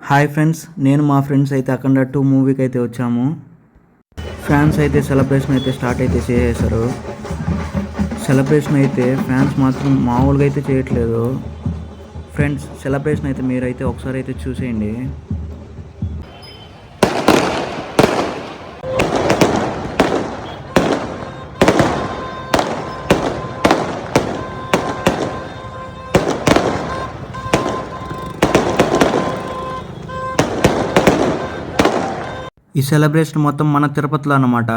Hi friends, నేను మా friends అయితే అఖండ 2 మూవీకి అయితే వచ్చాము. ఫ్యాన్స్ అయితే సెలబ్రేషన్ అయితే స్టార్ట్ అయితే చేసేసారు. సెలబ్రేషన్ అయితే ఫ్యాన్స్ మాత్రం మామూలుగా అయితే చేయట్లేదు. ఫ్రెండ్స్, సెలబ్రేషన్ అయితే మీరైతే ఒకసారి అయితే చూసేయండి. ఈ సెలబ్రేషన్ మొత్తం మన తిరుపతిలో అన్నమాట.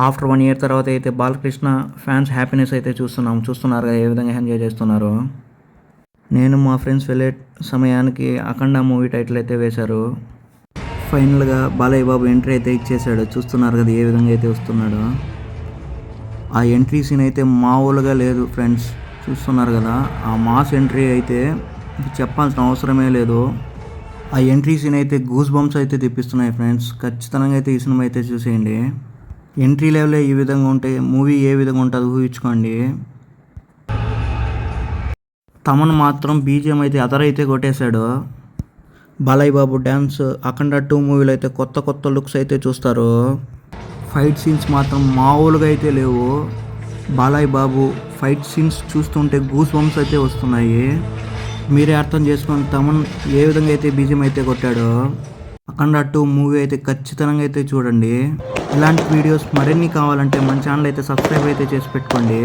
ఆఫ్టర్ 1 year తర్వాత అయితే బాలకృష్ణ ఫ్యాన్స్ హ్యాపీనెస్ అయితే చూస్తున్నారు కదా, ఏ విధంగా ఎంజాయ్ చేస్తున్నారు. నేను మా ఫ్రెండ్స్ వెళ్ళే సమయానికి అఖండ మూవీ టైటిల్ అయితే వేశారు. ఫైనల్గా బాలయ్య బాబు ఎంట్రీ అయితే ఇచ్చేసాడు. చూస్తున్నారు కదా ఏ విధంగా అయితే వస్తున్నాడో. ఆ ఎంట్రీ సీన్ అయితే మామూలుగా లేదు ఫ్రెండ్స్. చూస్తున్నారు కదా, ఆ మాస్ ఎంట్రీ అయితే చెప్పాల్సిన అవసరమే లేదు. ఆ ఎంట్రీ సీన్ అయితే గూస్ బంప్స్ అయితే తెప్పిస్తున్నాయి ఫ్రెండ్స్. ఖచ్చితంగా అయితే ఈ సినిమా అయితే చూసేయండి. ఎంట్రీ లెవెలే ఈ విధంగా ఉంటే మూవీ ఏ విధంగా ఉంటుందో ఊహించుకోండి. తమన్ మాత్రం బీజిఎం అయితే అదరైతే కొట్టేశాడు. బాలయ్య బాబు డ్యాన్స్ అఖండ 2 మూవీలో అయితే కొత్త లుక్స్ అయితే చూస్తారు. ఫైట్ సీన్స్ మాత్రం మామూలుగా అయితే లేవు. బాలయ్య బాబు ఫైట్ సీన్స్ చూస్తుంటే గూస్ బంప్స్ అయితే వస్తున్నాయి. మీరే అర్థం చేసుకొని తమన్ ఏ విధంగా అయితే బీజిఎం అయితే కొట్టాడో. అఖండ 2 మూవీ అయితే ఖచ్చితంగా అయితే చూడండి. ఇలాంటి వీడియోస్ మరిన్ని కావాలంటే మన ఛానల్ అయితే సబ్స్క్రైబ్ అయితే చేసి పెట్టుకోండి.